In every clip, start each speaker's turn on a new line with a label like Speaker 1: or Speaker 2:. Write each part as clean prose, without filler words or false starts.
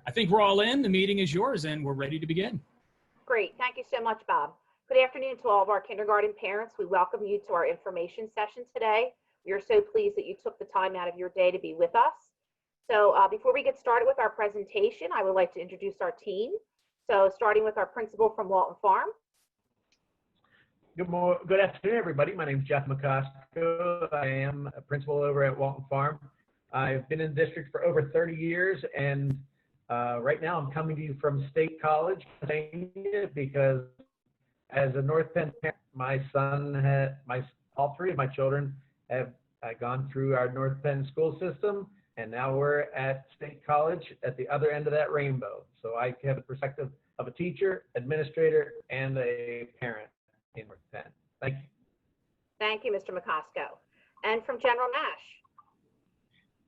Speaker 1: I think we're all in. The meeting is yours, and we're ready to begin.
Speaker 2: Great. Thank you so much, Bob. Good afternoon to all of our kindergarten parents. We welcome you to our information session today. We are so pleased that you took the time out of your day to be with us. So before we get started with our presentation, I would like to introduce our team. So starting with our principal from Walton Farm.
Speaker 3: Good afternoon, everybody. My name is Jeff Mccosk. I am a principal over at Walton Farm. I've been in the district for over 30 years, and right now I'm coming to you from State College, Pennsylvania, because as a North Penn parent, my son all three of my children have gone through our North Penn school system, and now we're at State College at the other end of that rainbow. So I have the perspective of a teacher, administrator, and a parent in North Penn. Thank you.
Speaker 2: Thank you, Mr. Mccosk. And from General Nash.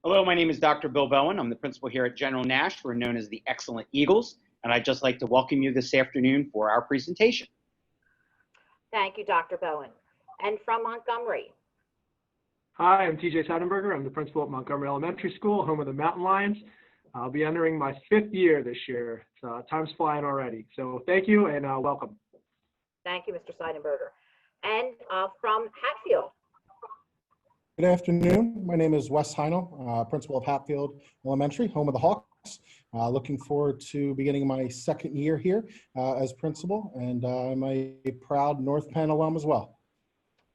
Speaker 4: Hello, my name is Dr. Bill Bowen. I'm the principal here at General Nash. We're known as the Excellent Eagles, and I'd just like to welcome you this afternoon for our presentation.
Speaker 2: Thank you, Dr. Bowen. And from Montgomery.
Speaker 5: Hi, I'm TJ Seidenberger. I'm the principal at Montgomery Elementary School, home of the Mountain Lions. I'll be entering my 5th year this year. So time's flying already. So thank you and welcome.
Speaker 2: Thank you, Mr. Seidenberger. And from Hatfield.
Speaker 6: Good afternoon. My name is Wes Heinel, principal of Hatfield Elementary, home of the Hawks. Looking forward to beginning my 2nd year here as principal, and I'm a proud North Penn alum as well.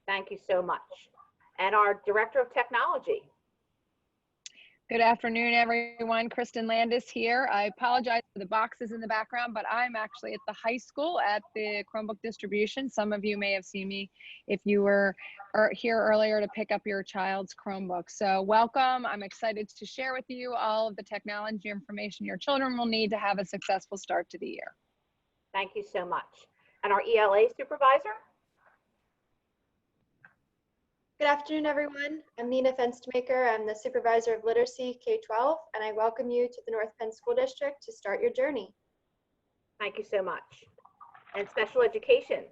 Speaker 2: Thank you so much. And our Director of Technology.
Speaker 7: Good afternoon, everyone. Kristen Landis here. I apologize for the boxes in the background, but I'm actually at the high school at the Chromebook distribution. Some of you may have seen me if you were here earlier to pick up your child's Chromebook. So welcome. I'm excited to share with you all of the technology information your children will need to have a successful start to the year.
Speaker 2: Thank you so much. And our ELA supervisor.
Speaker 8: Good afternoon, everyone. I'm Nina Fenstermaker. I'm the supervisor of literacy K-12, and I welcome you to the North Penn School District to start your journey.
Speaker 2: Thank you so much. And special education.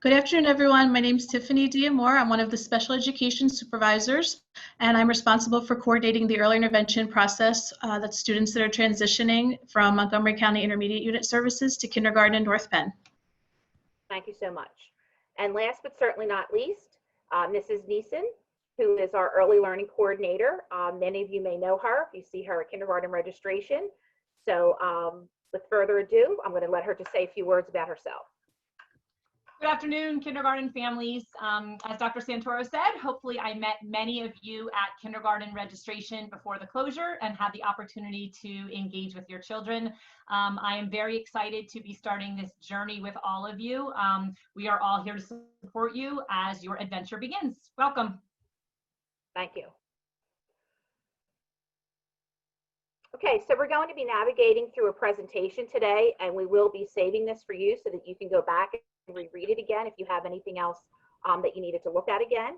Speaker 9: Good afternoon, everyone. My name is Tiffany Diamore. I'm one of the special education supervisors, and I'm responsible for coordinating the early intervention process that's students that are transitioning from Montgomery County Intermediate Unit Services to kindergarten in North Penn.
Speaker 2: Thank you so much. And last but certainly not least, Mrs. Neeson, who is our early learning coordinator. Many of you may know her if you see her at kindergarten registration. So with further ado, I'm going to let her just say a few words about herself.
Speaker 10: Good afternoon, kindergarten families. As Dr. Santoro said, hopefully I met many of you at kindergarten registration before the closure and had the opportunity to engage with your children. I am very excited to be starting this journey with all of you. We are all here to support you as your adventure begins. Welcome.
Speaker 2: Thank you. Okay, so we're going to be navigating through a presentation today, and we will be saving this for you so that you can go back and reread it again if you have anything else that you needed to look at again.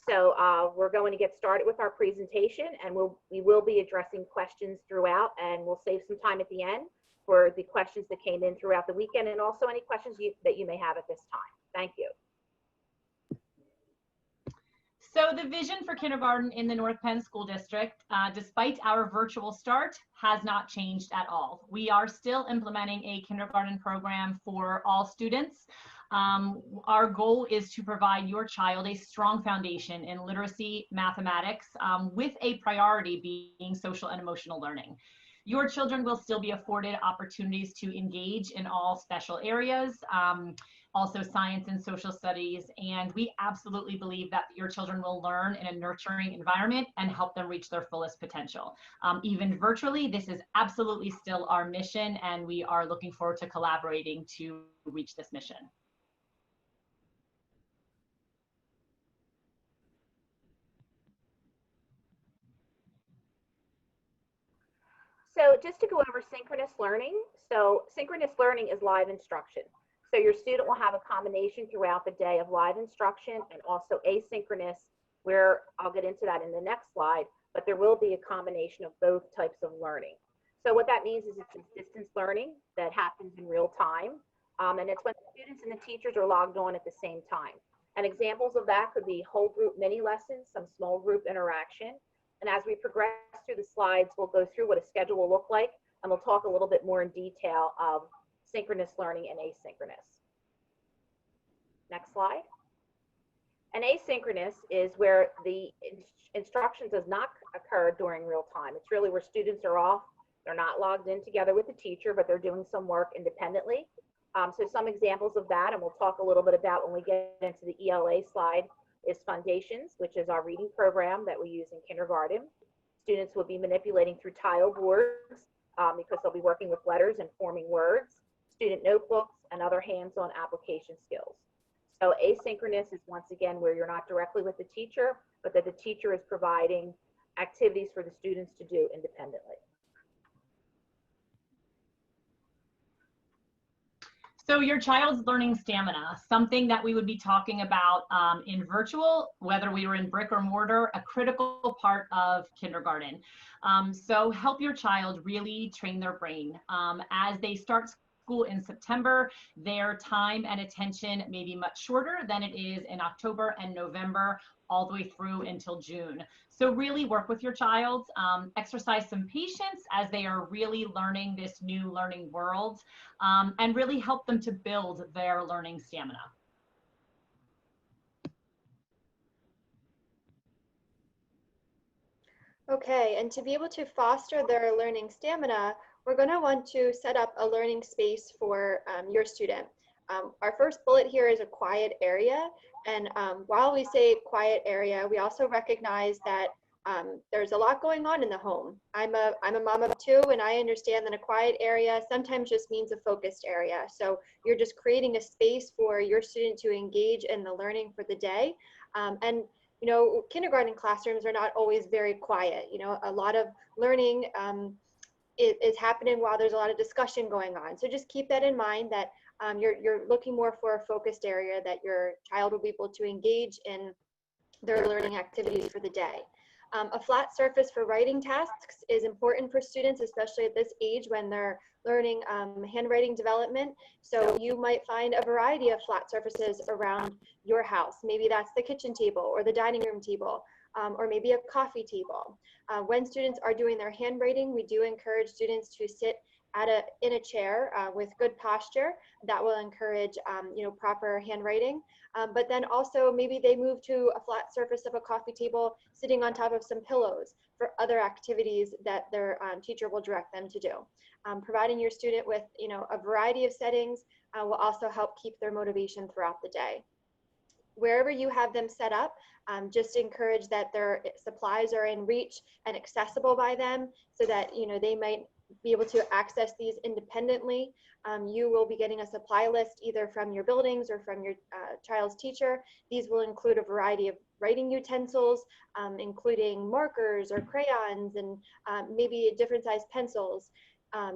Speaker 2: So we're going to get started with our presentation, and we will be addressing questions throughout, and we'll save some time at the end for the questions that came in throughout the weekend and also any questions that you may have at this time. Thank you.
Speaker 10: So the vision for kindergarten in the North Penn School District, despite our virtual start, has not changed at all. We are still implementing a kindergarten program for all students. Our goal is to provide your child a strong foundation in literacy, mathematics, with a priority being social and emotional learning. Your children will still be afforded opportunities to engage in all special areas, also science and social studies, and we absolutely believe that your children will learn in a nurturing environment and help them reach their fullest potential. Even virtually, this is absolutely still our mission, and we are looking forward to collaborating to reach this mission.
Speaker 2: So just to go over synchronous learning. So synchronous learning is live instruction. So your student will have a combination throughout the day of live instruction and also asynchronous, where I'll get into that in the next slide, but there will be a combination of both types of learning. So what that means is it's distance learning that happens in real time. And it's when the students and the teachers are logged on at the same time. And examples of that could be whole group mini lessons, some small group interaction. And as we progress through the slides, we'll go through what a schedule will look like and we'll talk a little bit more in detail of synchronous learning and asynchronous. Next slide. And asynchronous is where the instruction does not occur during real time. It's really where students are off, they're not logged in together with the teacher, but they're doing some work independently. So some examples of that, and we'll talk a little bit about when we get into the ELA slide, is Foundations, which is our reading program that we use in kindergarten. Students will be manipulating through tile boards because they'll be working with letters and forming words, student notebooks, and other hands-on application skills. So asynchronous is once again where you're not directly with the teacher, but that the teacher is providing activities for the students to do independently.
Speaker 10: So your child's learning stamina, something that we would be talking about in virtual, whether we were in brick or mortar, a critical part of kindergarten. So help your child really train their brain. As they start school in September, their time and attention may be much shorter than it is in October and November, all the way through until June. So really work with your child, exercise some patience as they are really learning this new learning world, and really help them to build their learning stamina.
Speaker 8: Okay, and to be able to foster their learning stamina, we're going to want to set up a learning space for your student. Our first bullet here is a quiet area. And while we say quiet area, we also recognize that there's a lot going on in the home. I'm a mom of two, and I understand that a quiet area sometimes just means a focused area. So you're just creating a space for your student to engage in the learning for the day. And you know, kindergarten classrooms are not always very quiet. You know, a lot of learning is happening while there's a lot of discussion going on. So just keep that in mind, that you're looking more for a focused area that your child will be able to engage in their learning activities for the day. A flat surface for writing tasks is important for students, especially at this age when they're learning handwriting development. So you might find a variety of flat surfaces around your house. Maybe that's the kitchen table or the dining room table, or maybe a coffee table. When students are doing their handwriting, we do encourage students to sit in a chair with good posture. That will encourage you know, proper handwriting. But then also maybe they move to a flat surface of a coffee table, sitting on top of some pillows for other activities that their teacher will direct them to do. Providing your student with, you know, a variety of settings will also help keep their motivation throughout the day. Wherever you have them set up, just encourage that their supplies are in reach and accessible by them, so that, you know, they might be able to access these independently. You will be getting a supply list either from your buildings or from your child's teacher. These will include a variety of writing utensils, including markers or crayons, and maybe different size pencils.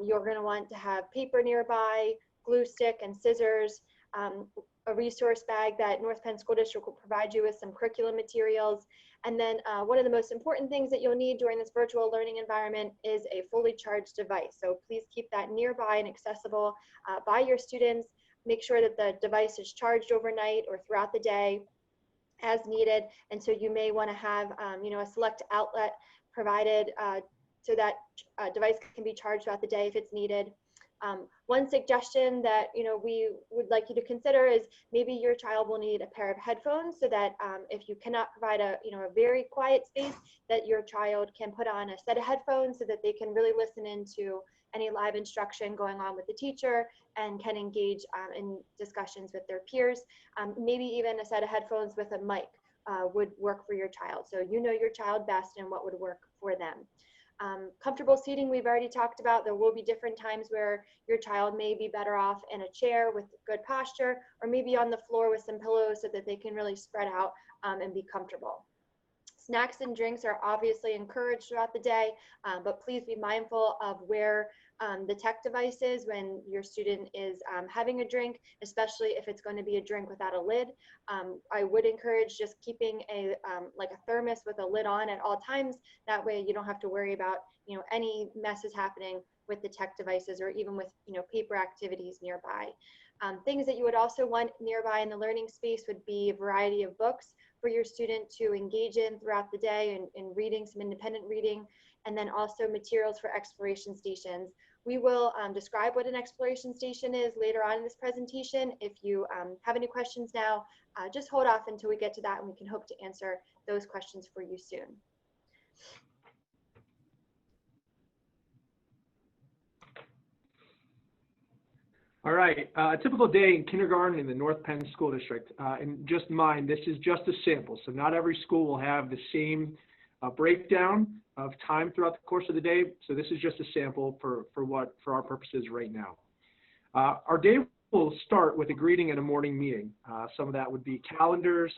Speaker 8: You're going to want to have paper nearby, glue stick and scissors, a resource bag that North Penn School District will provide you with some curriculum materials. And then one of the most important things that you'll need during this virtual learning environment is a fully charged device. So please keep that nearby and accessible by your students. Make sure that the device is charged overnight or throughout the day as needed. And so you may want to have you know, a select outlet provided so that device can be charged throughout the day if it's needed. One suggestion that, you know, we would like you to consider is maybe your child will need a pair of headphones, so that if you cannot provide a, you know, a very quiet space, that your child can put on a set of headphones so that they can really listen into any live instruction going on with the teacher and can engage in discussions with their peers. Maybe even a set of headphones with a mic would work for your child. So you know your child best and what would work for them. Comfortable seating, we've already talked about. There will be different times where your child may be better off in a chair with good posture, or maybe on the floor with some pillows so that they can really spread out and be comfortable. Snacks and drinks are obviously encouraged throughout the day, but please be mindful of where the tech device is when your student is having a drink, especially if it's going to be a drink without a lid. I would encourage just keeping a like a thermos with a lid on at all times. That way you don't have to worry about, you know, any messes happening with the tech devices, or even with, you know, paper activities nearby. Things that you would also want nearby in the learning space would be a variety of books for your student to engage in throughout the day, and reading some independent reading. and then also materials for exploration stations. We will describe what an exploration station is later on in this presentation. If you have any questions now, just hold off until we get to that, and we can hope to answer those questions for you soon.
Speaker 5: All right, a typical day in kindergarten in the North Penn School District. And just mind, this is just a sample, so not every school will have the same breakdown of time throughout the course of the day. So this is just a sample for our purposes right now. Our day will start with a greeting and a morning meeting. Some of that would be calendars,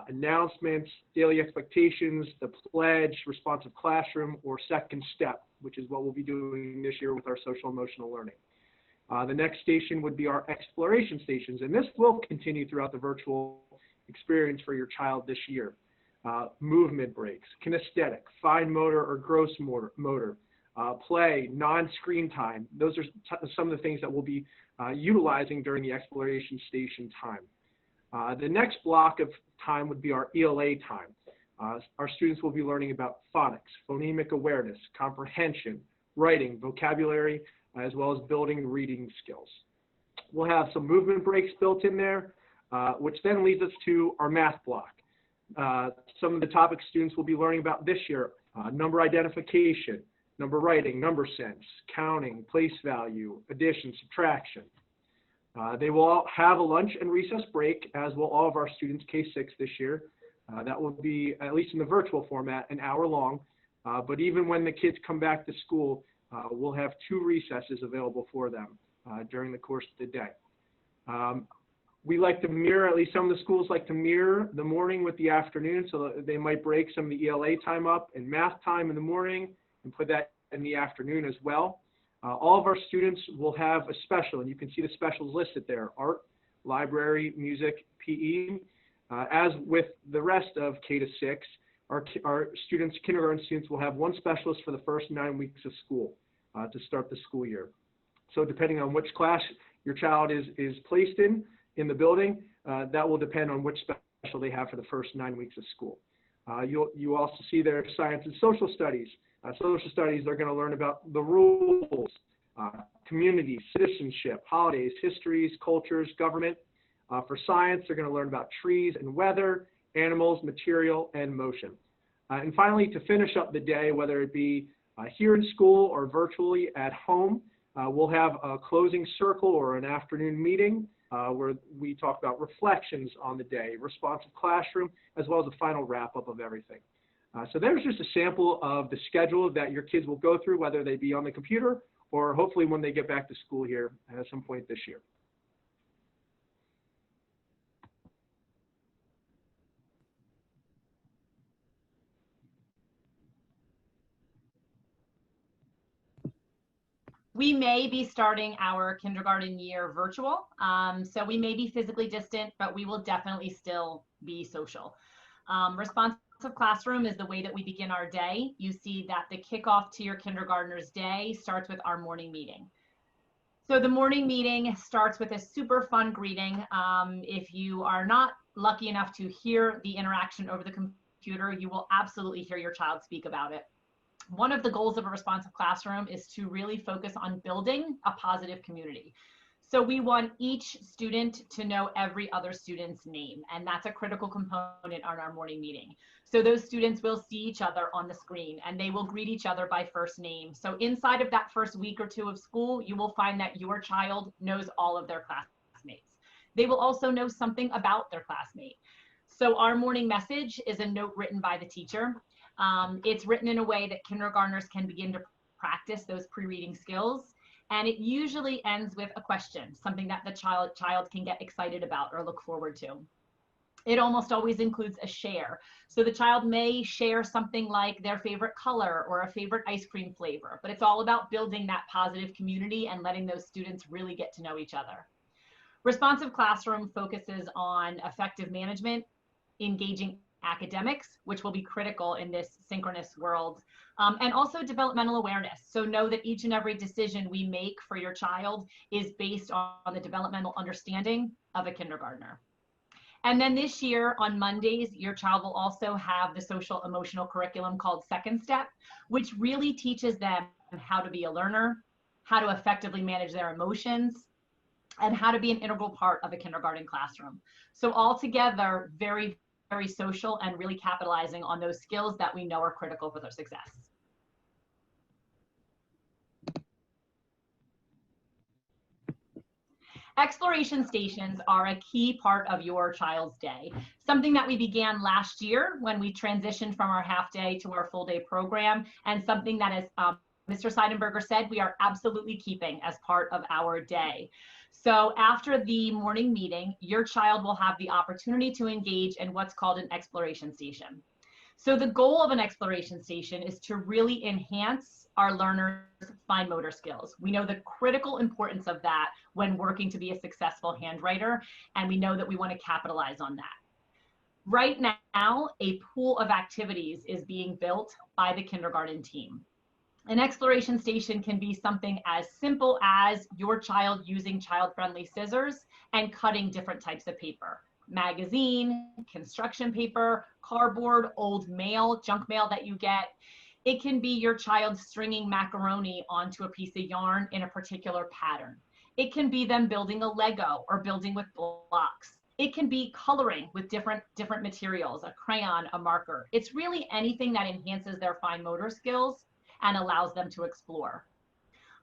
Speaker 5: announcements, daily expectations, the pledge, responsive classroom, or second step, which is what we'll be doing this year with our social emotional learning. The next station would be our exploration stations, and this will continue throughout the virtual experience for your child this year. Movement breaks, kinesthetic, fine motor or gross motor, play, non-screen time. Those are some of the things that we'll be utilizing during the exploration station time. The next block of time would be our ELA time. Our students will be learning about phonics, phonemic awareness, comprehension, writing, vocabulary, as well as building reading skills. We'll have some movement breaks built in there, which then leads us to our math block. Some of the topics students will be learning about this year: number identification, number writing, number sense, counting, place value, addition, subtraction. They will all have a lunch and recess break, as will all of our students K-6 this year. That will be, at least in the virtual format, an hour long. But even when the kids come back to school, we'll have 2 recesses available for them during the course of the day. We like to mirror, at least some of the schools like to mirror the morning with the afternoon, so that they might break some of the ELA time up and math time in the morning and put that in the afternoon as well. All of our students will have a special, and you can see the specials listed there: art, library, music, PE. As with the rest of K-6, our students, kindergarten students, will have 1 specialist for the first 9 weeks of school to start the school year. So depending on which class your child is placed in the building, that will depend on which special they have for the first 9 weeks of school. You also see there science and social studies. Social studies, they're going to learn about the rules, community, citizenship, holidays, histories, cultures, government. For science, they're going to learn about trees and weather, animals, material, and motion. And finally, to finish up the day, whether it be here in school or virtually at home, we'll have a closing circle or an afternoon meeting where we talk about reflections on the day, responsive classroom, as well as a final wrap-up of everything. So there's just a sample of the schedule that your kids will go through, whether they be on the computer or hopefully when they get back to school here at some point this year.
Speaker 10: We may be starting our kindergarten year virtual. So we may be physically distant, but we will definitely still be social. Responsive classroom is the way that we begin our day. You see that the kickoff to your kindergartner's day starts with our morning meeting. So the morning meeting starts with a super fun greeting. If you are not lucky enough to hear the interaction over the computer, you will absolutely hear your child speak about it. One of the goals of a responsive classroom is to really focus on building a positive community. So we want each student to know every other student's name, and that's a critical component on our morning meeting. So those students will see each other on the screen, and they will greet each other by first name. So inside of that first week or 2 of school, you will find that your child knows all of their classmates. They will also know something about their classmate. So our morning message is a note written by the teacher. It's written in a way that kindergartners can begin to practice those pre-reading skills. And it usually ends with a question, something that the child can get excited about or look forward to. It almost always includes a share. So the child may share something like their favorite color or a favorite ice cream flavor, but it's all about building that positive community and letting those students really get to know each other. Responsive classroom focuses on effective management, engaging academics, which will be critical in this synchronous world, and also developmental awareness. So know that each and every decision we make for your child is based on the developmental understanding of a kindergartner. And then this year on Mondays, your child will also have the social emotional curriculum called Second Step, which really teaches them how to be a learner, how to effectively manage their emotions, and how to be an integral part of a kindergarten classroom. So altogether, very, very social and really capitalizing on those skills that we know are critical for their success. Exploration stations are a key part of your child's day, something that we began last year when we transitioned from our half day to our full day program, and something that, as Mr. Seidenberger said, we are absolutely keeping as part of our day. So after the morning meeting, your child will have the opportunity to engage in what's called an exploration station. So the goal of an exploration station is to really enhance our learners' fine motor skills. We know the critical importance of that when working to be a successful handwriter, and we know that we want to capitalize on that. Right now, a pool of activities is being built by the kindergarten team. An exploration station can be something as simple as your child using child-friendly scissors and cutting different types of paper. Magazine, construction paper, cardboard, old mail, junk mail that you get. It can be your child stringing macaroni onto a piece of yarn in a particular pattern. It can be them building a Lego or building with blocks. It can be coloring with different materials, a crayon, a marker. It's really anything that enhances their fine motor skills and allows them to explore.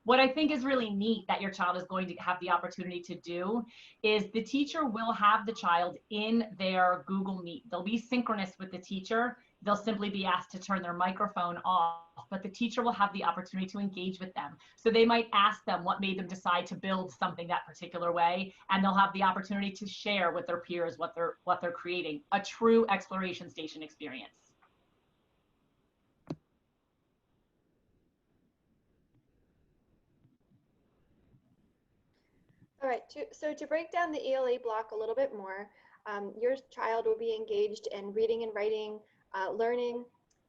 Speaker 10: What I think is really neat that your child is going to have the opportunity to do is the teacher will have the child in their Google Meet. They'll be synchronous with the teacher. They'll simply be asked to turn their microphone off, but the teacher will have the opportunity to engage with them. So they might ask them what made them decide to build something that particular way, and they'll have the opportunity to share with their peers what they're creating, a true exploration station experience.
Speaker 8: All right, so to break down the ELA block a little bit more, your child will be engaged in reading and writing, learning.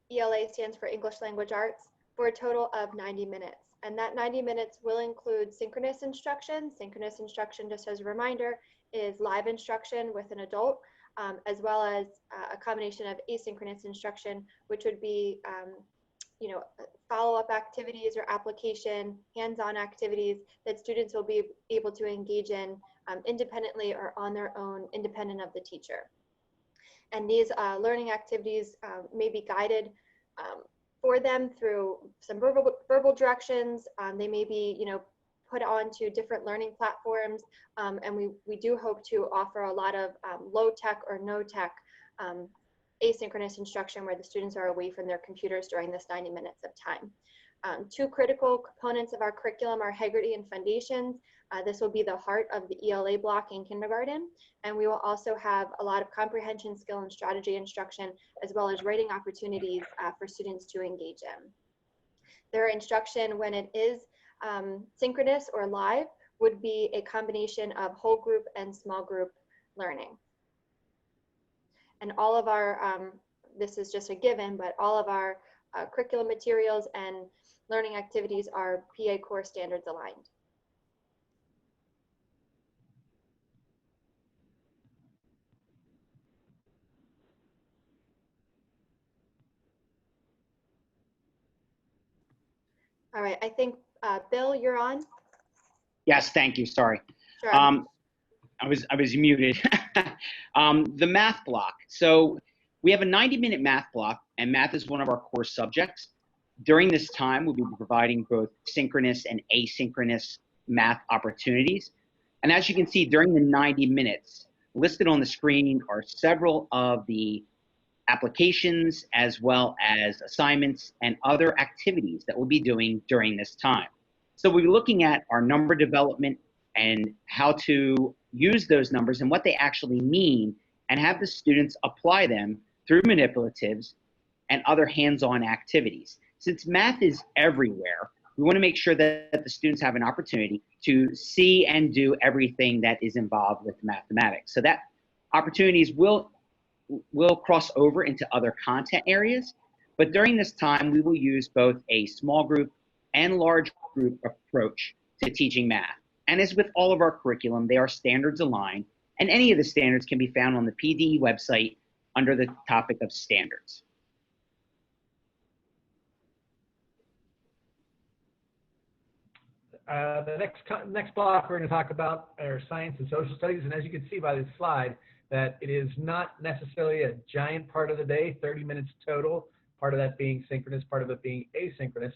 Speaker 8: ELA stands for English Language Arts, for a total of 90 minutes. And that 90 minutes will include synchronous instruction. Synchronous instruction, just as a reminder, is live instruction with an adult, as well as a combination of asynchronous instruction, which would be follow-up activities or application, hands-on activities that students will be able to engage in independently or on their own, independent of the teacher. And these learning activities may be guided for them through some verbal directions. They may be, put onto different learning platforms, and we do hope to offer a lot of low-tech or no-tech asynchronous instruction where the students are away from their computers during this 90 minutes of time. Two critical components of our curriculum are Haggerty and Foundations. This will be the heart of the ELA block in kindergarten, and we will also have a lot of comprehension skill and strategy instruction, as well as writing opportunities for students to engage in. Their instruction, when it is synchronous or live, would be a combination of whole group and small group learning. And all of our, this is just a given, but all of our curriculum materials and learning activities are PA core standards aligned. All right, I think, Bill, you're on.
Speaker 4: Yes, thank you, sorry.
Speaker 8: Sure.
Speaker 4: I was muted. The math block. So we have a 90-minute math block, and math is one of our core subjects. During this time, we'll be providing both synchronous and asynchronous math opportunities. And as you can see, during the 90 minutes, listed on the screen are several of the applications as well as assignments and other activities that we'll be doing during this time. So we'll be looking at our number development and how to use those numbers and what they actually mean, and have the students apply them through manipulatives and other hands-on activities. Since math is everywhere, we want to make sure that the students have an opportunity to see and do everything that is involved with mathematics. So that opportunities will cross over into other content areas, but during this time, we will use both a small group and large group approach to teaching math. And as with all of our curriculum, they are standards aligned and any of the standards can be found on the PD website under the topic of standards.
Speaker 3: The next block we're going to talk about are science and social studies, and as you can see by this slide, that it is not necessarily a giant part of the day, 30 minutes total, part of that being synchronous, part of it being asynchronous,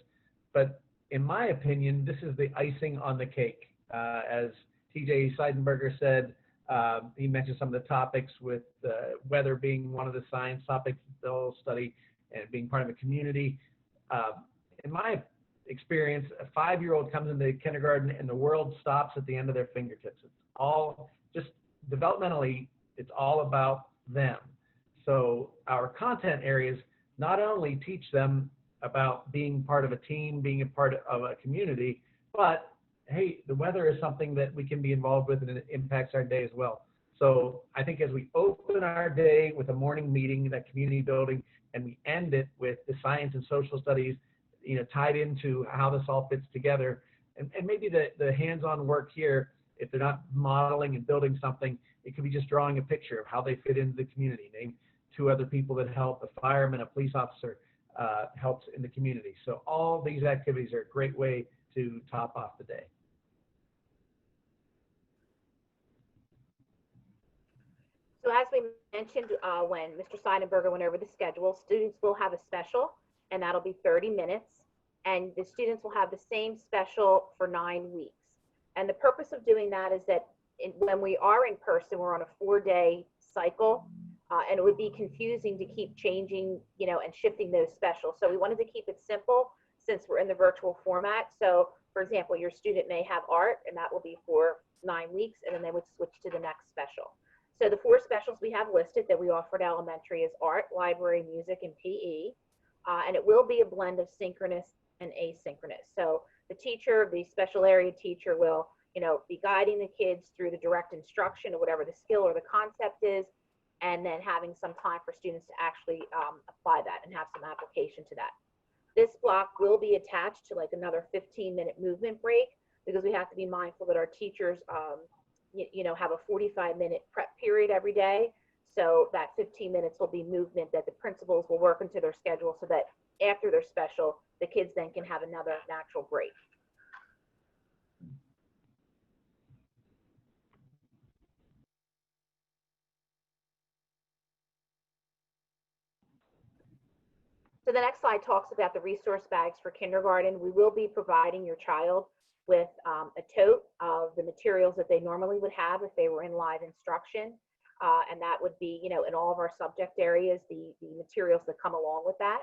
Speaker 3: but in my opinion, this is the icing on the cake. As TJ Seidenberger said, he mentioned some of the topics with weather being one of the science topics they'll study and being part of a community. In my experience, a 5-year-old comes into kindergarten and the world stops at the end of their fingertips. It's all just developmentally, it's all about them. So our content areas not only teach them about being part of a team, being a part of a community, but hey, the weather is something that we can be involved with and it impacts our day as well. So I think as we open our day with a morning meeting, that community building, and we end it with the science and social studies, tied into how this all fits together, and maybe the hands-on work here, if they're not modeling and building something, it could be just drawing a picture of how they fit into the community. Name 2 other people that help, a fireman, a police officer helps in the community. So all these activities are a great way to top off the day.
Speaker 2: So as we mentioned when Mr. Seidenberger went over the schedule, students will have a special, and that'll be 30 minutes. And the students will have the same special for 9 weeks. And the purpose of doing that is that when we are in person, we're on a 4-day cycle, and it would be confusing to keep changing, and shifting those specials. So we wanted to keep it simple since we're in the virtual format. So for example, your student may have art, and that will be for 9 weeks, and then they would switch to the next special. So the 4 specials we have listed that we offer at elementary is art, library, music, and PE. And it will be a blend of synchronous and asynchronous. So the teacher, the special area teacher will, be guiding the kids through the direct instruction or whatever the skill or the concept is, and then having some time for students to actually apply that and have some application to that. This block will be attached to like another 15-minute movement break, because we have to be mindful that our teachers, have a 45-minute prep period every day. So that 15 minutes will be movement that the principals will work into their schedule so that after their special, the kids then can have another natural break. So the next slide talks about the resource bags for kindergarten. We will be providing your child with a tote of the materials that they normally would have if they were in live instruction. And that would be, in all of our subject areas, the materials that come along with that.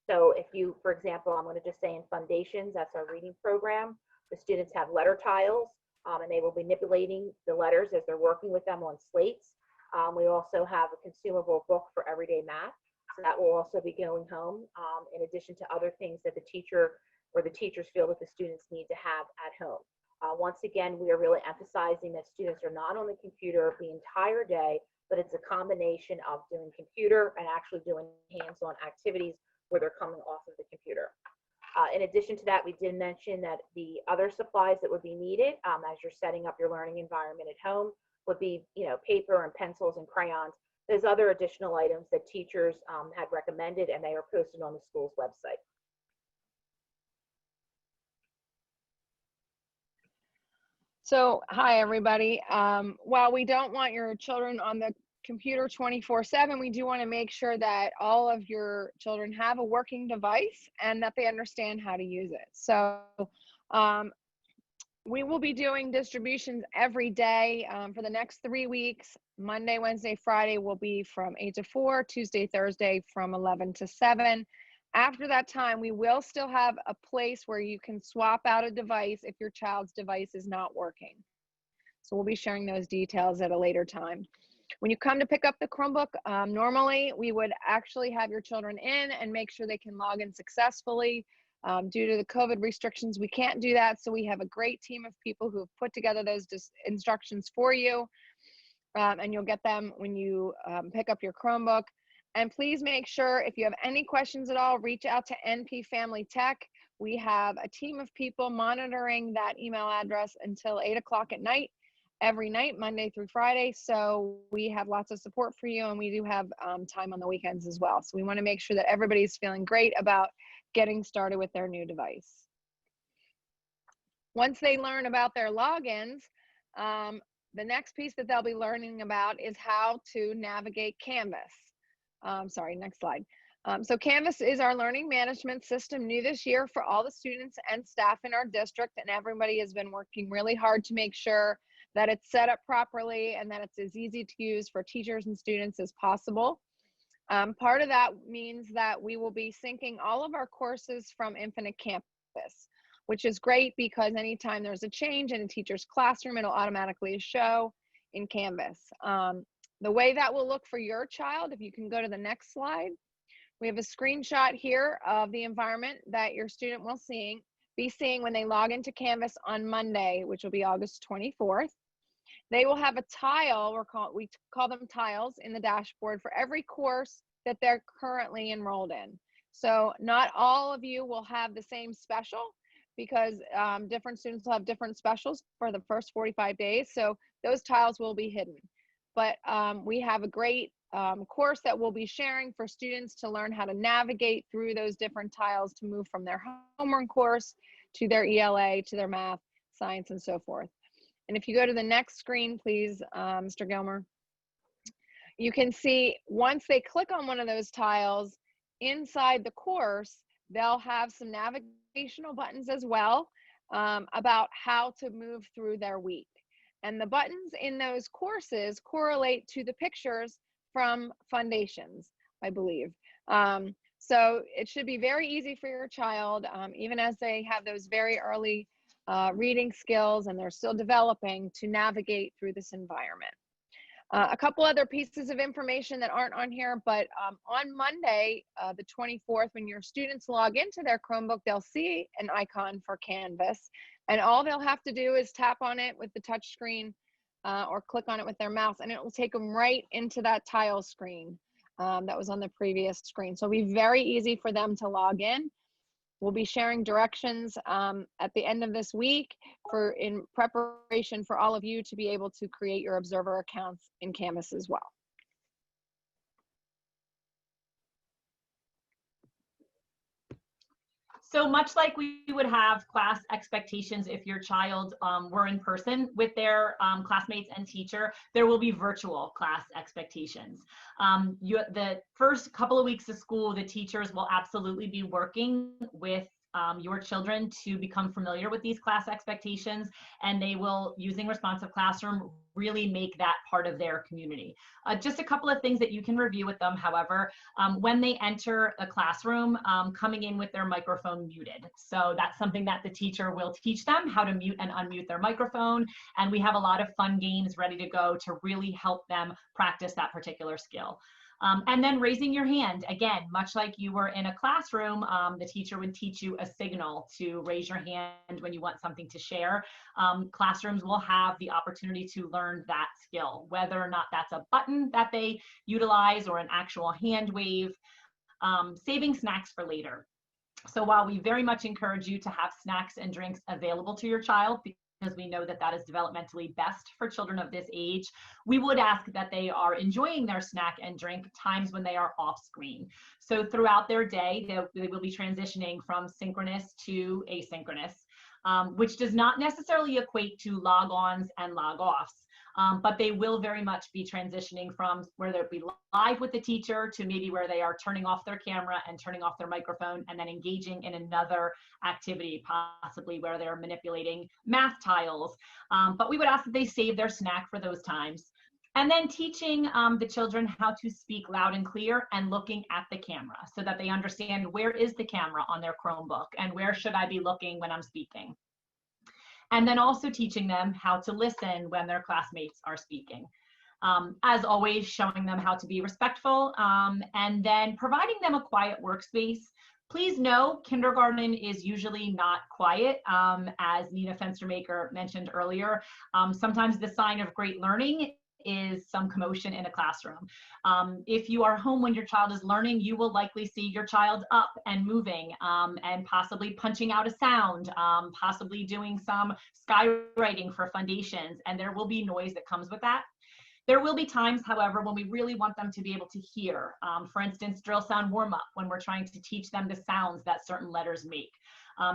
Speaker 2: So if you, for example, I'm going to just say in Foundations, that's our reading program, the students have letter tiles, and they will be manipulating the letters as they're working with them on slates. We also have a consumable book for everyday math. So that will also be going home, in addition to other things that the teacher or the teachers feel that the students need to have at home. Once again, we are really emphasizing that students are not on the computer the entire day, but it's a combination of doing computer and actually doing hands-on activities where they're coming off of the computer. In addition to that, we did mention that the other supplies that would be needed as you're setting up your learning environment at home would be, paper and pencils and crayons. There's other additional items that teachers had recommended, and they are posted on the school's website.
Speaker 7: So, hi, everybody. While we don't want your children on the computer 24/7, we do want to make sure that all of your children have a working device and that they understand how to use it. So we will be doing distributions every day for the next 3 weeks. Monday, Wednesday, Friday will be from 8 to 4, Tuesday, Thursday from 11 to 7. After that time, we will still have a place where you can swap out a device if your child's device is not working. So we'll be sharing those details at a later time. When you come to pick up the Chromebook, normally we would actually have your children in and make sure they can log in successfully. Due to the COVID restrictions, we can't do that. So we have a great team of people who have put together those instructions for you. And you'll get them when you pick up your Chromebook. And please make sure if you have any questions at all, reach out to NP Family Tech. We have a team of people monitoring that email address until 8 o'clock at night. every night, Monday through Friday. So we have lots of support for you, and we do have time on the weekends as well. So we want to make sure that everybody's feeling great about getting started with their new device. Once they learn about their logins, the next piece that they'll be learning about is how to navigate Canvas. Sorry, next slide. So Canvas is our learning management system, new this year for all the students and staff in our district, and everybody has been working really hard to make sure that it's set up properly and that it's as easy to use for teachers and students as possible. Part of that means that we will be syncing all of our courses from Infinite Campus, which is great because anytime there's a change in a teacher's classroom, it'll automatically show in Canvas. The way that will look for your child, if you can go to the next slide, we have a screenshot here of the environment that your student will be seeing when they log into Canvas on Monday, which will be August 24th. They will have a tile, we call them tiles, in the dashboard for every course that they're currently enrolled in. So not all of you will have the same special, because different students will have different specials for the first 45 days. So those tiles will be hidden. But we have a great course that we'll be sharing for students to learn how to navigate through those different tiles to move from their homework course to their ELA, to their math, science, and so forth. And if you go to the next screen, please, Mr. Gilmer, you can see once they click on one of those tiles inside the course, they'll have some navigational buttons as well about how to move through their week. And the buttons in those courses correlate to the pictures from Foundations, I believe. So it should be very easy for your child, even as they have those very early reading skills and they're still developing, to navigate through this environment. A couple other pieces of information that aren't on here, but on Monday, the 24th, when your students log into their Chromebook, they'll see an icon for Canvas, and all they'll have to do is tap on it with the touch screen or click on it with their mouse, and it will take them right into that tile screen that was on the previous screen. So it'll be very easy for them to log in. We'll be sharing directions at the end of this week in preparation for all of you to be able to create your observer accounts in Canvas as well.
Speaker 10: So much like we would have class expectations if your child were in person with their classmates and teacher, there will be virtual class expectations. The first couple of weeks of school, the teachers will absolutely be working with your children to become familiar with these class expectations, and they will, using Responsive Classroom, really make that part of their community. Just a couple of things that you can review with them, however, when they enter a classroom, coming in with their microphone muted. So that's something that the teacher will teach them, how to mute and unmute their microphone, and we have a lot of fun games ready to go to really help them practice that particular skill. And then raising your hand, again, much like you were in a classroom, the teacher would teach you a signal to raise your hand when you want something to share. Classrooms will have the opportunity to learn that skill, whether or not that's a button that they utilize or an actual hand wave, saving snacks for later. So while we very much encourage you to have snacks and drinks available to your child, because we know that that is developmentally best for children of this age, we would ask that they are enjoying their snack and drink times when they are off screen. So throughout their day, they will be transitioning from synchronous to asynchronous, which does not necessarily equate to log-ons and log-offs. But they will very much be transitioning from where they'll be live with the teacher to maybe where they are turning off their camera and turning off their microphone and then engaging in another activity, possibly where they're manipulating math tiles. But we would ask that they save their snack for those times. And then teaching the children how to speak loud and clear and looking at the camera so that they understand where is the camera on their Chromebook and where should I be looking when I'm speaking. And then also teaching them how to listen when their classmates are speaking. As always, showing them how to be respectful, and then providing them a quiet workspace. Please know kindergarten is usually not quiet, as Nina Fenstermaker mentioned earlier. Sometimes the sign of great learning is some commotion in a classroom. If you are home when your child is learning, you will likely see your child up and moving, and possibly punching out a sound, possibly doing some skywriting for foundations, and there will be noise that comes with that. There will be times, however, when we really want them to be able to hear. For instance, drill sound warm-up, when we're trying to teach them the sounds that certain letters make.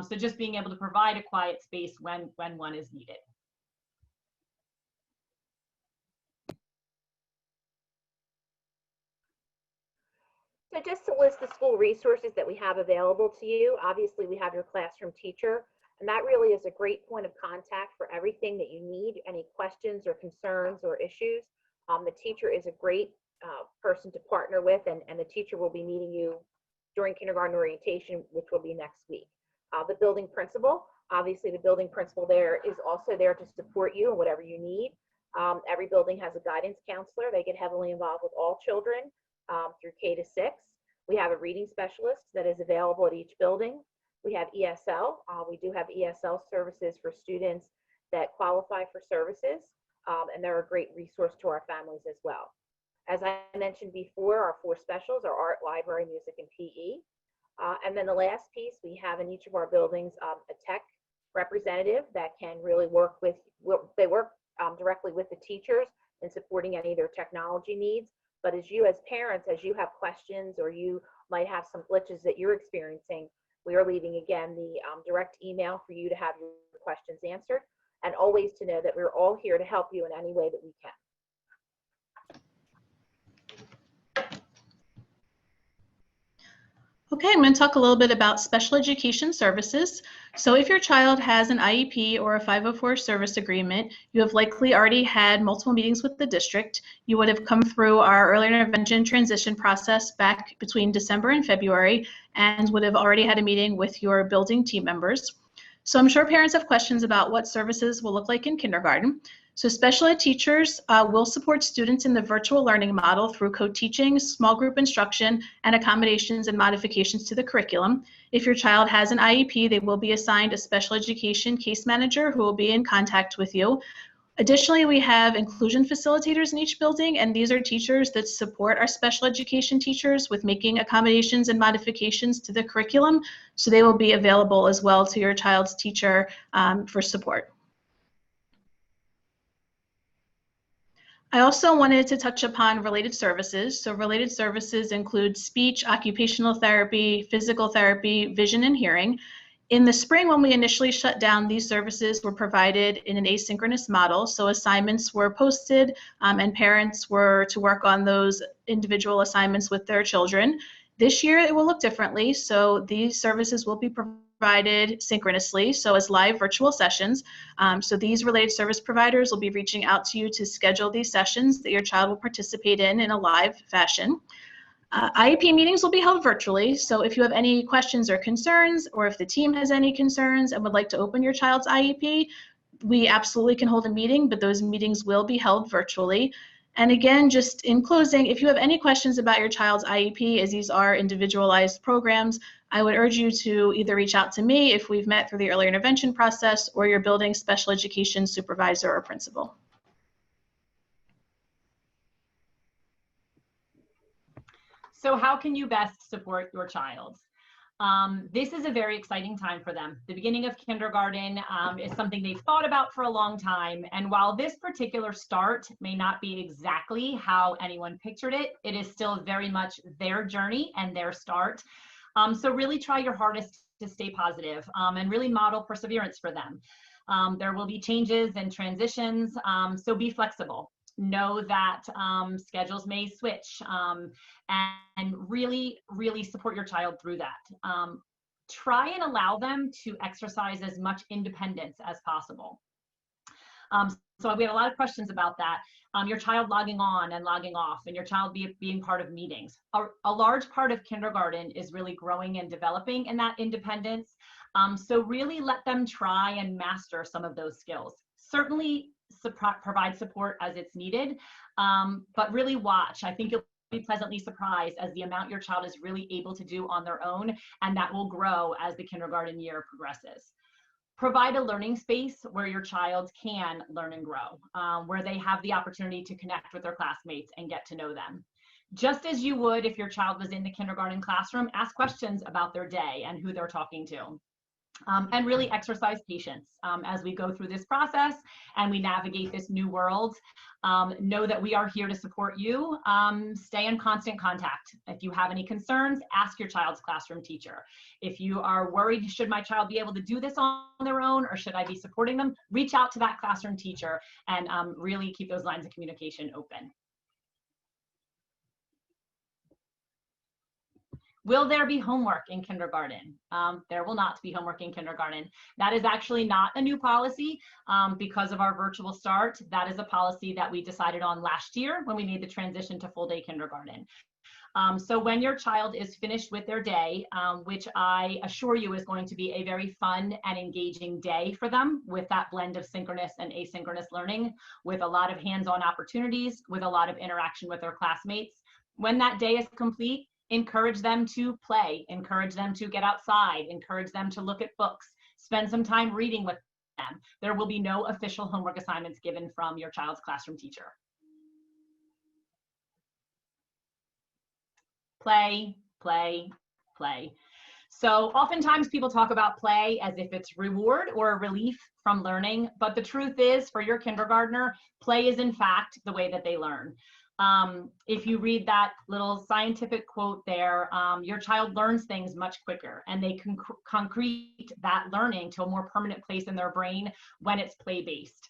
Speaker 10: So just being able to provide a quiet space when one is needed.
Speaker 2: So just to list the school resources that we have available to you, obviously we have your classroom teacher, and that really is a great point of contact for everything that you need, any questions or concerns or issues. The teacher is a great person to partner with, and the teacher will be meeting you during kindergarten orientation, which will be next week. The building principal, obviously the building principal there is also there to support you in whatever you need. Every building has a guidance counselor. They get heavily involved with all children through K to 6. We have a reading specialist that is available at each building. We have ESL. We do have ESL services for students that qualify for services, and they're a great resource to our families as well. As I mentioned before, our 4 specials are art, library, music, and PE. And then the last piece, we have in each of our buildings a tech representative that can really work with, they work directly with the teachers in supporting any of their technology needs. But as you as parents, as you have questions or you might have some glitches that you're experiencing, we are leaving again the direct email for you to have your questions answered, and always to know that we're all here to help you in any way that we can.
Speaker 9: Okay, I'm going to talk a little bit about special education services. So if your child has an IEP or a 504 service agreement, you have likely already had multiple meetings with the district. You would have come through our early intervention transition process back between December and February, and would have already had a meeting with your building team members. So I'm sure parents have questions about what services will look like in kindergarten. So special ed teachers will support students in the virtual learning model through co-teaching, small group instruction, and accommodations and modifications to the curriculum. If your child has an IEP, they will be assigned a special education case manager who will be in contact with you. Additionally, we have inclusion facilitators in each building, and these are teachers that support our special education teachers with making accommodations and modifications to the curriculum. So they will be available as well to your child's teacher for support. I also wanted to touch upon related services. So related services include speech, occupational therapy, physical therapy, vision, and hearing. In the spring, when we initially shut down, these services were provided in an asynchronous model. So assignments were posted and parents were to work on those individual assignments with their children. This year, it will look differently. So these services will be provided synchronously, so as live virtual sessions. So these related service providers will be reaching out to you to schedule these sessions that your child will participate in a live fashion. IEP meetings will be held virtually, so if you have any questions or concerns, or if the team has any concerns and would like to open your child's IEP, we absolutely can hold a meeting, but those meetings will be held virtually. And again, just in closing, if you have any questions about your child's IEP, as these are individualized programs, I would urge you to either reach out to me if we've met through the early intervention process, or your building special education supervisor or principal.
Speaker 10: So how can you best support your child? This is a very exciting time for them. The beginning of kindergarten is something they've thought about for a long time. And while this particular start may not be exactly how anyone pictured it, it is still very much their journey and their start. So really try your hardest to stay positive and really model perseverance for them. There will be changes and transitions, so be flexible. Know that schedules may switch and really, really support your child through that. Try and allow them to exercise as much independence as possible. So we have a lot of questions about that. Your child logging on and logging off, and your child being part of meetings. A large part of kindergarten is really growing and developing in that independence. So really let them try and master some of those skills. Certainly provide support as it's needed, but really watch. I think you'll be pleasantly surprised as the amount your child is really able to do on their own, and that will grow as the kindergarten year progresses. Provide a learning space where your child can learn and grow, where they have the opportunity to connect with their classmates and get to know them. Just as you would if your child was in the kindergarten classroom, ask questions about their day and who they're talking to. And really exercise patience as we go through this process and we navigate this new world. Know that we are here to support you. Stay in constant contact. If you have any concerns, ask your child's classroom teacher. If you are worried, should my child be able to do this on their own or should I be supporting them? Reach out to that classroom teacher and really keep those lines of communication open. Will there be homework in kindergarten? There will not be homework in kindergarten. That is actually not a new policy because of our virtual start. That is a policy that we decided on last year when we made the transition to full day kindergarten. So when your child is finished with their day, which I assure you is going to be a very fun and engaging day for them with that blend of synchronous and asynchronous learning, with a lot of hands-on opportunities, with a lot of interaction with their classmates. When that day is complete, encourage them to play, encourage them to get outside, encourage them to look at books, spend some time reading with them. There will be no official homework assignments given from your child's classroom teacher. Play, play, play. So oftentimes people talk about play as if it's reward or relief from learning, but the truth is for your kindergartner, play is in fact the way that they learn. If you read that little scientific quote there, your child learns things much quicker and they can concrete that learning to a more permanent place in their brain when it's play-based.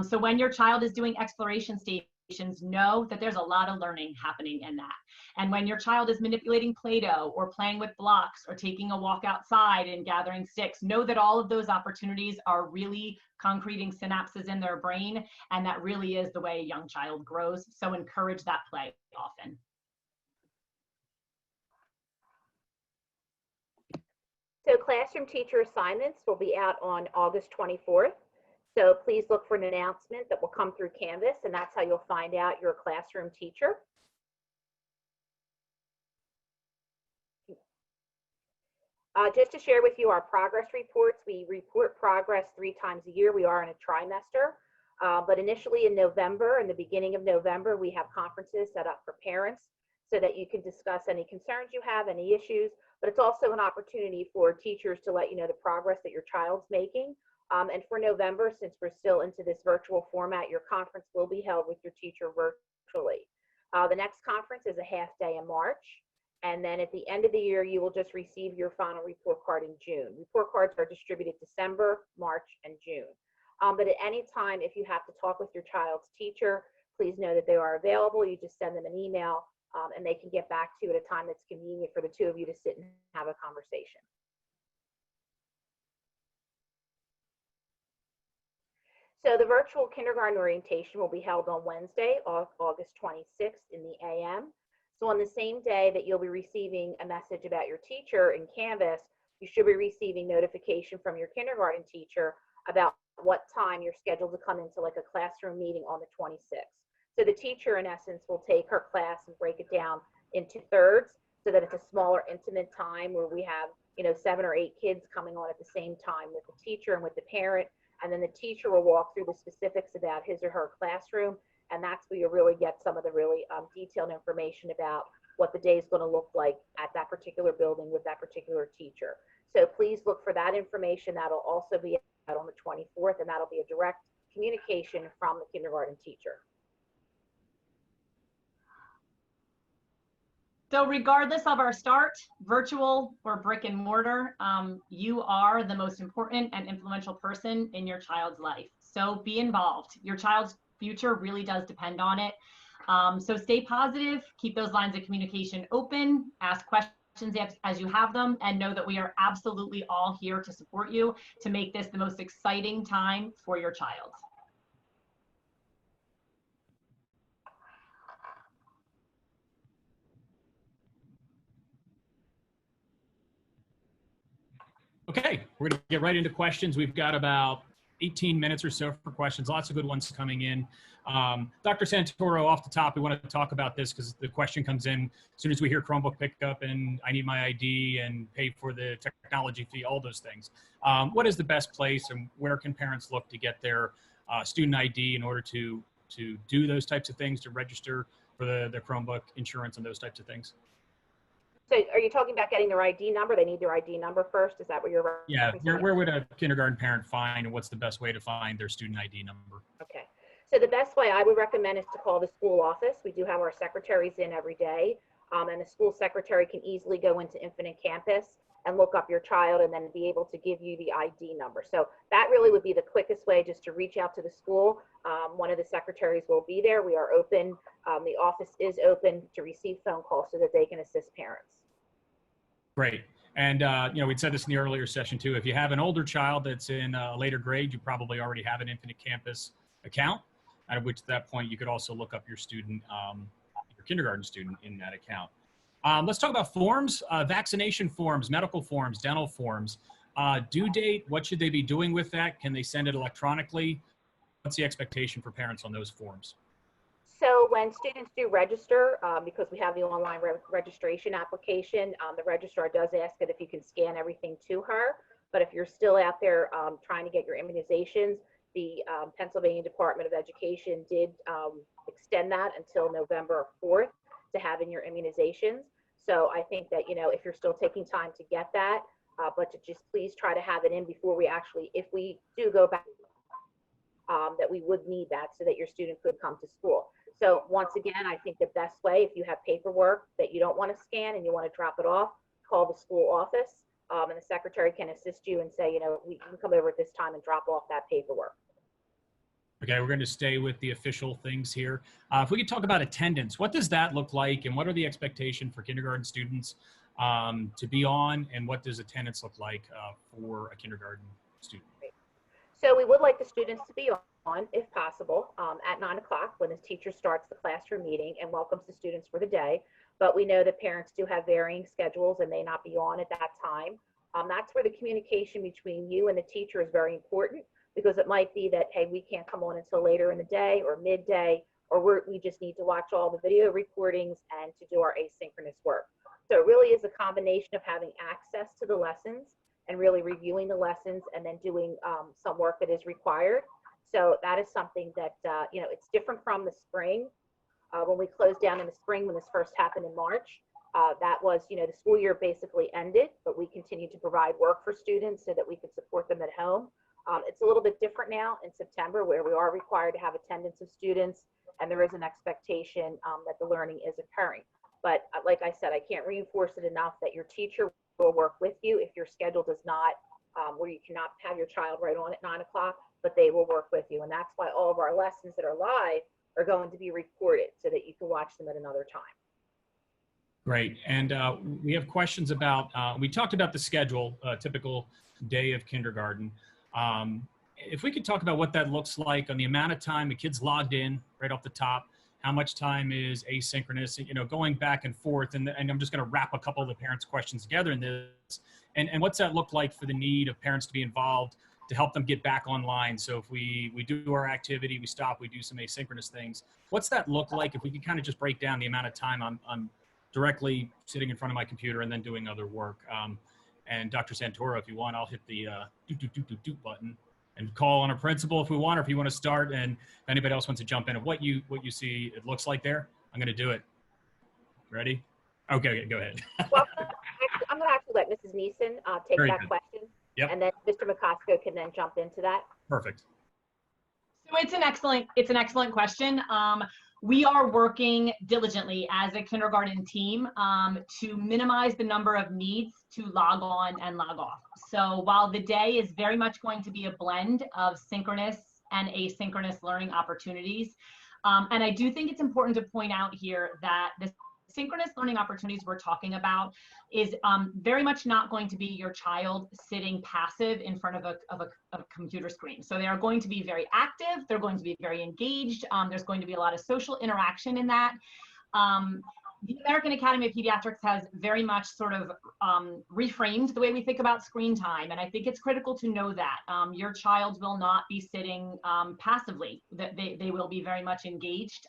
Speaker 10: So when your child is doing exploration stations, know that there's a lot of learning happening in that. And when your child is manipulating Play-Doh or playing with blocks or taking a walk outside and gathering sticks, know that all of those opportunities are really concreting synapses in their brain, and that really is the way a young child grows. So encourage that play often.
Speaker 2: So classroom teacher assignments will be out on August 24th. So please look for an announcement that will come through Canvas, and that's how you'll find out your classroom teacher. Just to share with you our progress reports, we report progress 3 times a year. We are in a trimester, but initially in November, in the beginning of November, we have conferences set up for parents so that you can discuss any concerns you have, any issues, but it's also an opportunity for teachers to let you know the progress that your child's making. And for November, since we're still into this virtual format, your conference will be held with your teacher virtually. The next conference is a half day in March. And then at the end of the year, you will just receive your final report card in June. Report cards are distributed December, March, and June. But at any time, if you have to talk with your child's teacher, please know that they are available. You just send them an email and they can get back to you at a time that's convenient for the two of you to sit and have a conversation. So the virtual kindergarten orientation will be held on Wednesday, August 26th in the AM. So on the same day that you'll be receiving a message about your teacher in Canvas, you should be receiving notification from your kindergarten teacher about what time you're scheduled to come into like a classroom meeting on the 26th. So the teacher in essence will take her class and break it down into thirds so that it's a smaller intimate time where we have 7 or 8 kids coming on at the same time with the teacher and with the parent. And then the teacher will walk through the specifics about his or her classroom. And that's where you really get some of the really detailed information about what the day is going to look like at that particular building with that particular teacher. So please look for that information. That'll also be out on the 24th, and that'll be a direct communication from the kindergarten teacher.
Speaker 10: So regardless of our start, virtual or brick and mortar, you are the most important and influential person in your child's life. So be involved. Your child's future really does depend on it. So stay positive, keep those lines of communication open, ask questions as you have them, and know that we are absolutely all here to support you to make this the most exciting time for your child.
Speaker 1: Okay, we're going to get right into questions. We've got about 18 minutes or so for questions. Lots of good ones coming in. Dr. Santoro, off the top, we want to talk about this because the question comes in as soon as we hear Chromebook pickup and I need my ID and pay for the technology fee, all those things. What is the best place and where can parents look to get their student ID in order to do those types of things, to register for the Chromebook insurance and those types of things?
Speaker 2: So are you talking about getting their ID number? They need their ID number first? Is that what you're
Speaker 1: Yeah,
Speaker 2: referencing?
Speaker 1: where would a kindergarten parent find, and what's the best way to find their student ID number?
Speaker 2: Okay. So the best way I would recommend is to call the school office. We do have our secretaries in every day, and the school secretary can easily go into Infinite Campus and look up your child and then be able to give you the ID number. So that really would be the quickest way, just to reach out to the school. One of the secretaries will be there. We are open. The office is open to receive phone calls so that they can assist parents.
Speaker 1: Great. And, you know, we'd said this in the earlier session too, if you have an older child that's in a later grade, you probably already have an Infinite Campus account, at which at that point you could also look up your student, your kindergarten student in that account. Let's talk about forms, vaccination forms, medical forms, dental forms. Due date, what should they be doing with that? Can they send it electronically? What's the expectation for parents on those forms?
Speaker 2: So when students do register, because we have the online registration application, the registrar does ask that if you can scan everything to her. But if you're still out there trying to get your immunizations, the Pennsylvania Department of Education did extend that until November 4th to have in your immunizations. So I think that, you know, if you're still taking time to get that, but to just please try to have it in before we actually, if we do go back, that we would need that so that your student could come to school. So once again, I think the best way, if you have paperwork that you don't want to scan and you want to drop it off, call the school office, and the secretary can assist you and say, you know, we can come over at this time and drop off that paperwork.
Speaker 1: Okay, we're going to stay with the official things here. If we could talk about attendance, what does that look like, and what are the expectations for kindergarten students to be on, and what does attendance look like for a kindergarten student?
Speaker 2: So we would like the students to be on, if possible, at 9 o'clock when the teacher starts the classroom meeting and welcomes the students for the day. But we know that parents do have varying schedules and may not be on at that time. That's where the communication between you and the teacher is very important, because it might be that, hey, we can't come on until later in the day or midday, or we just need to watch all the video recordings and to do our asynchronous work. So it really is a combination of having access to the lessons and really reviewing the lessons and then doing some work that is required. So that is something that, you know, it's different from the spring. When we closed down in the spring, when this first happened in March, that was, you know, the school year basically ended, but we continued to provide work for students so that we could support them at home. It's a little bit different now in September, where we are required to have attendance of students, and there is an expectation that the learning is occurring. But like I said, I can't reinforce it enough that your teacher will work with you if your schedule does not, where you cannot have your child right on at 9 o'clock, but they will work with you. And that's why all of our lessons that are live are going to be recorded so that you can watch them at another time.
Speaker 1: Great. And we have questions about, we talked about the schedule, typical day of kindergarten. If we could talk about what that looks like on the amount of time the kids logged in right off the top, how much time is asynchronous, you know, going back and forth. And I'm just going to wrap a couple of the parents' questions together in this. And what's that look like for the need of parents to be involved to help them get back online? So if we do our activity, we stop, we do some asynchronous things. What's that look like if we could kind of just break down the amount of time I'm directly sitting in front of my computer and then doing other work? And Dr. Santoro, if you want, I'll hit the do button and call on a principal if we want, or if you want to start, and if anybody else wants to jump in of what you see it looks like there, I'm going to do it. Ready? Okay, go ahead.
Speaker 2: Well, I'm going to actually let Mrs. Neeson take
Speaker 1: Very
Speaker 2: that
Speaker 1: good.
Speaker 2: question,
Speaker 1: Yep.
Speaker 2: and then Mr. Mccosk can then jump into that.
Speaker 1: Perfect.
Speaker 10: So it's an excellent question. We are working diligently as a kindergarten team to minimize the number of needs to log on and log off. So while the day is very much going to be a blend of synchronous and asynchronous learning opportunities, and I do think it's important to point out here that the synchronous learning opportunities we're talking about is very much not going to be your child sitting passive in front of a computer screen. So they are going to be very active, they're going to be very engaged, there's going to be a lot of social interaction in that. The American Academy of Pediatrics has very much sort of reframed the way we think about screen time. And I think it's critical to know that your child will not be sitting passively, that they will be very much engaged,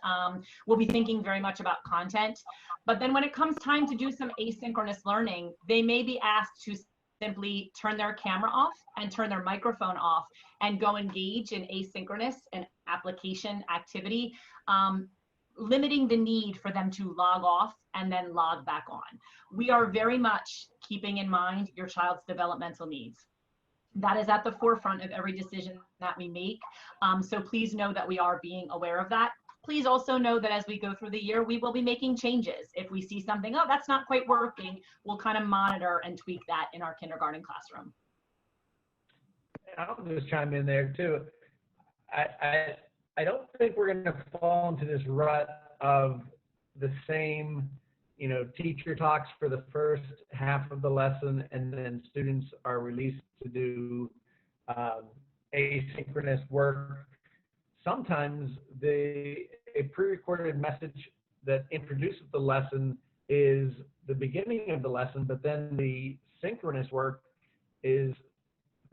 Speaker 10: will be thinking very much about content. But then when it comes time to do some asynchronous learning, they may be asked to simply turn their camera off and turn their microphone off and go engage in asynchronous and application activity, limiting the need for them to log off and then log back on. We are very much keeping in mind your child's developmental needs. That is at the forefront of every decision that we make. So please know that we are being aware of that. Please also know that as we go through the year, we will be making changes. If we see something, oh, that's not quite working, we'll kind of monitor and tweak that in our kindergarten classroom.
Speaker 3: I'll just chime in there too. I don't think we're going to fall into this rut of the same, teacher talks for the first half of the lesson, and then students are released to do asynchronous work. Sometimes a pre-recorded message that introduces the lesson is the beginning of the lesson, but then the synchronous work is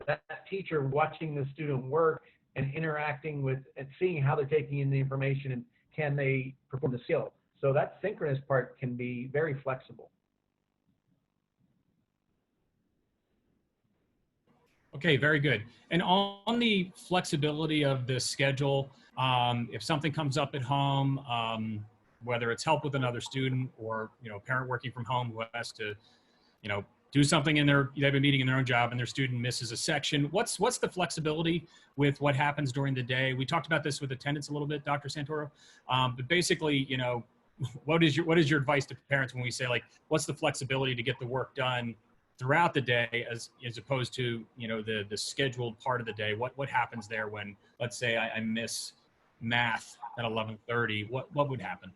Speaker 3: that teacher watching the student work and interacting with and seeing how they're taking in the information and can they perform the skill. So that synchronous part can be very flexible.
Speaker 1: Okay, very good. And on the flexibility of the schedule, if something comes up at home, whether it's help with another student or, parent working from home who has to, do something they have a meeting in their own job and their student misses a section. What's the flexibility with what happens during the day? We talked about this with attendance a little bit, Dr. Santoro, but basically, what is your advice to parents when we say, like, what's the flexibility to get the work done throughout the day as opposed to, the scheduled part of the day? What happens there when, let's say I miss math at 11:30, what would happen?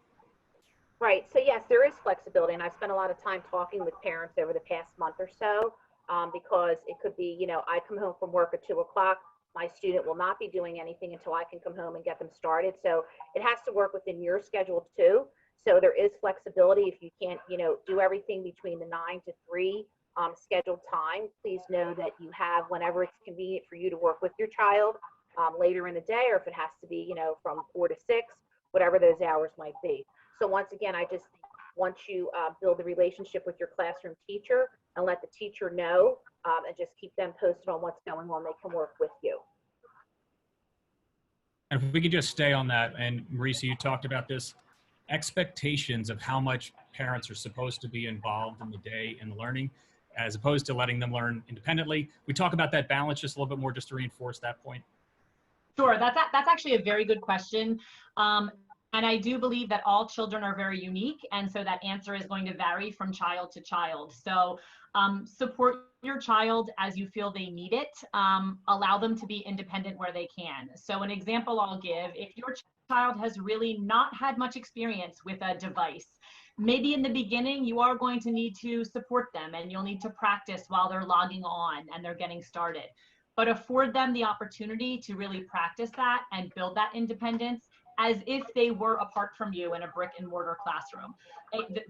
Speaker 2: Right. So yes, there is flexibility, and I've spent a lot of time talking with parents over the past month or so, because it could be, I come home from work at 2 o'clock. My student will not be doing anything until I can come home and get them started. So it has to work within your schedule too. So there is flexibility. If you can't, do everything between the 9 to 3 scheduled time, please know that you have whenever it's convenient for you to work with your child later in the day, or if it has to be, from 4 to 6, whatever those hours might be. So once again, I just think once you build a relationship with your classroom teacher and let the teacher know and just keep them posted on what's going on, they can work with you.
Speaker 1: And if we could just stay on that, and Marisa, you talked about this, expectations of how much parents are supposed to be involved in the day in the learning, as opposed to letting them learn independently. We talk about that balance just a little bit more, just to reinforce that point.
Speaker 10: Sure, that's actually a very good question. And I do believe that all children are very unique, and so that answer is going to vary from child to child. So support your child as you feel they need it. Allow them to be independent where they can. So an example I'll give, if your child has really not had much experience with a device, maybe in the beginning you are going to need to support them and you'll need to practice while they're logging on and they're getting started. But afford them the opportunity to really practice that and build that independence as if they were apart from you in a brick and mortar classroom.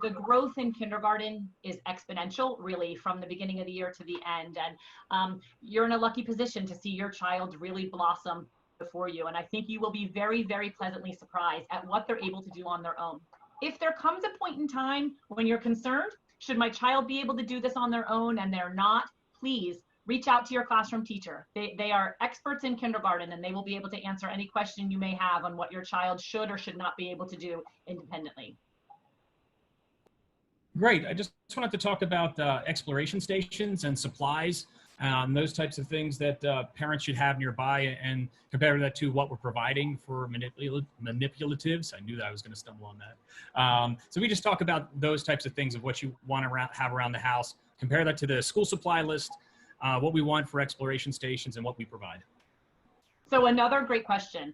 Speaker 10: The growth in kindergarten is exponential, really, from the beginning of the year to the end. And you're in a lucky position to see your child really blossom before you. And I think you will be very, very pleasantly surprised at what they're able to do on their own. If there comes a point in time when you're concerned, should my child be able to do this on their own and they're not, please reach out to your classroom teacher. They are experts in kindergarten, and they will be able to answer any question you may have on what your child should or should not be able to do independently.
Speaker 1: Great. I just wanted to talk about exploration stations and supplies, those types of things that parents should have nearby, and compare that to what we're providing for manipulatives. I knew that I was going to stumble on that. So we just talk about those types of things of what you want to have around the house, compare that to the school supply list, what we want for exploration stations and what we provide.
Speaker 10: So another great question.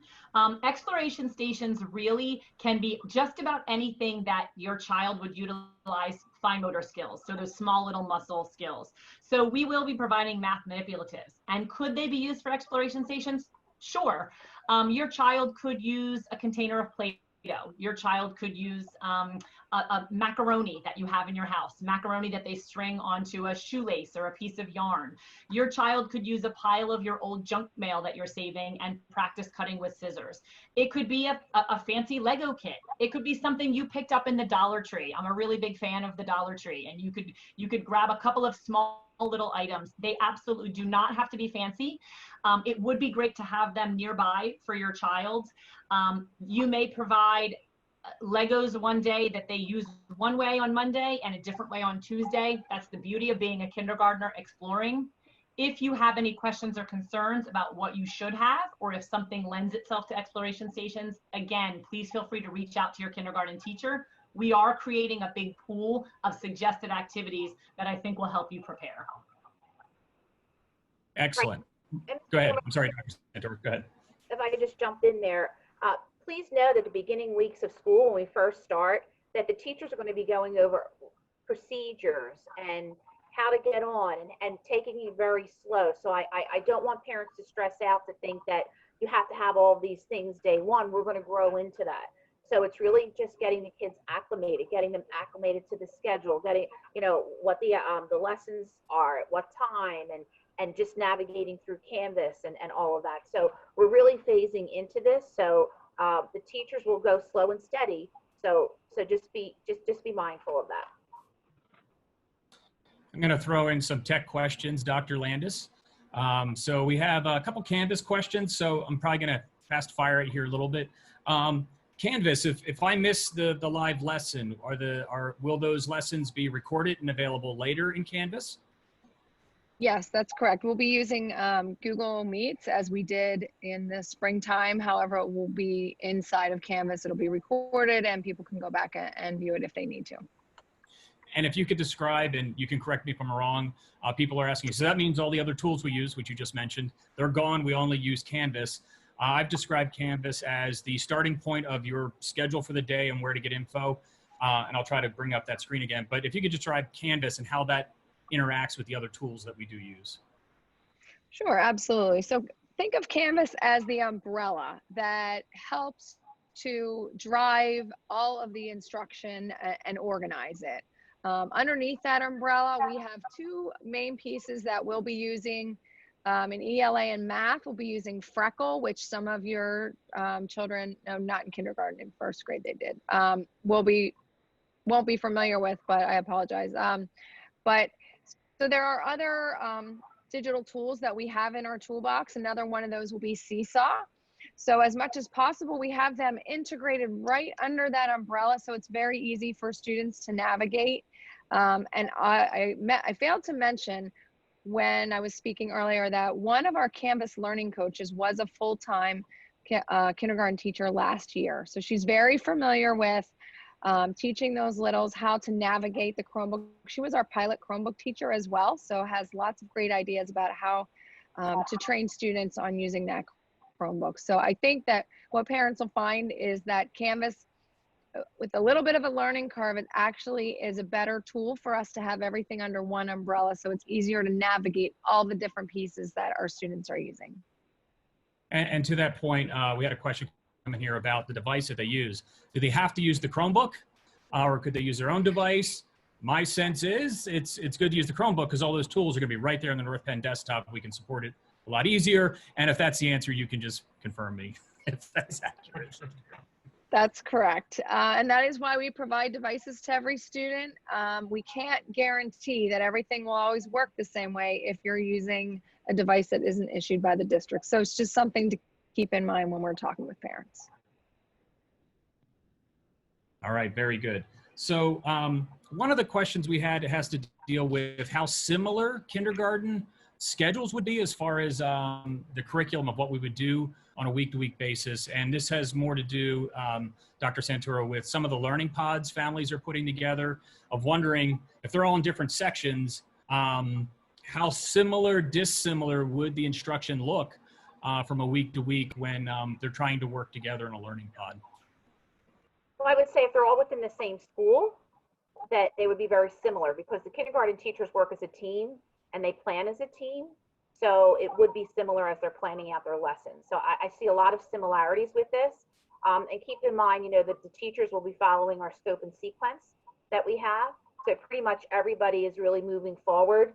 Speaker 10: Exploration stations really can be just about anything that your child would utilize fine motor skills, so those small little muscle skills. So we will be providing math manipulatives. And could they be used for exploration stations? Sure. Your child could use a container of Play-Doh. Your child could use a macaroni that you have in your house, macaroni that they string onto a shoelace or a piece of yarn. Your child could use a pile of your old junk mail that you're saving and practice cutting with scissors. It could be a fancy Lego kit. It could be something you picked up in the Dollar Tree. I'm a really big fan of the Dollar Tree, and you could grab a couple of small little items. They absolutely do not have to be fancy. It would be great to have them nearby for your child. You may provide Legos one day that they use one way on Monday and a different way on Tuesday. That's the beauty of being a kindergartner exploring. If you have any questions or concerns about what you should have, or if something lends itself to exploration stations, again, please feel free to reach out to your kindergarten teacher. We are creating a big pool of suggested activities that I think will help you prepare.
Speaker 1: Excellent. Go ahead. I'm sorry, Dr. Santor. Go ahead.
Speaker 2: If I could just jump in there, please know that the beginning weeks of school, when we first start, that the teachers are going to be going over procedures and how to get on and taking it very slow. So I don't want parents to stress out to think that you have to have all these things day one. We're going to grow into that. So it's really just getting the kids acclimated, getting them acclimated to the schedule, getting, you know, what the lessons are, at what time, and just navigating through Canvas and all of that. So we're really phasing into this. So the teachers will go slow and steady. So just be mindful of that.
Speaker 1: I'm going to throw in some tech questions, Dr. Landis. So we have a couple Canvas questions, so I'm probably going to fast fire it here a little bit. Canvas, if I miss the live lesson, will those lessons be recorded and available later in Canvas?
Speaker 7: Yes, that's correct. We'll be using Google Meets as we did in the springtime. However, it will be inside of Canvas. It'll be recorded and people can go back and view it if they need to.
Speaker 1: And if you could describe, and you can correct me if I'm wrong, people are asking, so that means all the other tools we use, which you just mentioned, they're gone. We only use Canvas. I've described Canvas as the starting point of your schedule for the day and where to get info. And I'll try to bring up that screen again. But if you could describe Canvas and how that interacts with the other tools that we do use.
Speaker 7: Sure, absolutely. So think of Canvas as the umbrella that helps to drive all of the instruction and organize it. Underneath that umbrella, we have two main pieces that we'll be using. In ELA and math, we'll be using Freckle, which some of your children, no, not in kindergarten, in first grade they did, won't be familiar with, but I apologize. So there are other digital tools that we have in our toolbox. Another one of those will be Seesaw. So as much as possible, we have them integrated right under that umbrella, so it's very easy for students to navigate. And I failed to mention when I was speaking earlier that one of our Canvas learning coaches was a full-time kindergarten teacher last year. So she's very familiar with teaching those littles how to navigate the Chromebook. She was our pilot Chromebook teacher as well, so has lots of great ideas about how to train students on using that Chromebook. So I think that what parents will find is that Canvas, with a little bit of a learning curve, it actually is a better tool for us to have everything under one umbrella, so it's easier to navigate all the different pieces that our students are using.
Speaker 1: And to that point, we had a question coming here about the device that they use. Do they have to use the Chromebook, or could they use their own device? My sense is it's good to use the Chromebook because all those tools are going to be right there on the North Penn desktop. We can support it a lot easier. And if that's the answer, you can just confirm me if that's accurate.
Speaker 7: That's correct. And that is why we provide devices to every student. We can't guarantee that everything will always work the same way if you're using a device that isn't issued by the district. So it's just something to keep in mind when we're talking with parents.
Speaker 1: All right, very good. So one of the questions we had has to deal with how similar kindergarten schedules would be as far as the curriculum of what we would do on a week-to-week basis. And this has more to do, Dr. Santoro, with some of the learning pods families are putting together, of wondering if they're all in different sections, how similar, dissimilar would the instruction look from a week to week when they're trying to work together in a learning pod?
Speaker 2: Well, I would say if they're all within the same school, that they would be very similar because the kindergarten teachers work as a team and they plan as a team. So it would be similar as they're planning out their lessons. So I see a lot of similarities with this. And keep in mind, that the teachers will be following our scope and sequence that we have. So pretty much everybody is really moving forward.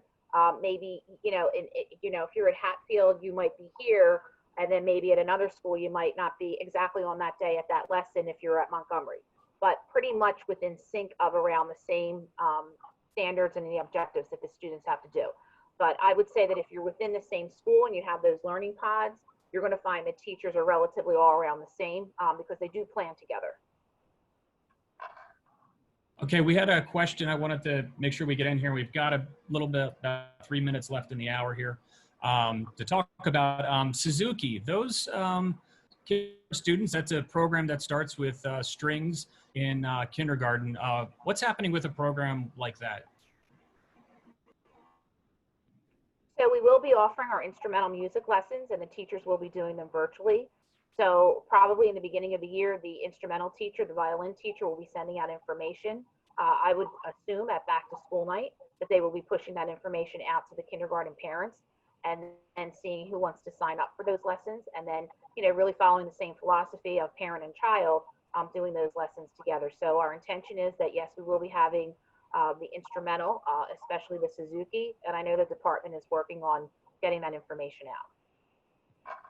Speaker 2: Maybe, if you're at Hatfield, you might be here, and then maybe at another school, you might not be exactly on that day at that lesson if you're at Montgomery. But pretty much within sync of around the same standards and the objectives that the students have to do. But I would say that if you're within the same school and you have those learning pods, you're going to find that teachers are relatively all around the same because they do plan together.
Speaker 1: Okay, we had a question I wanted to make sure we get in here. We've got a little bit, about 3 minutes left in the hour here to talk about Suzuki. Those students, that's a program that starts with strings in kindergarten. What's happening with a program like that?
Speaker 2: So we will be offering our instrumental music lessons, and the teachers will be doing them virtually. So probably in the beginning of the year, the instrumental teacher, the violin teacher, will be sending out information. I would assume at back to school night that they will be pushing that information out to the kindergarten parents and seeing who wants to sign up for those lessons. And then, really following the same philosophy of parent and child, doing those lessons together. So our intention is that, yes, we will be having the instrumental, especially the Suzuki. And I know the department is working on getting that information out.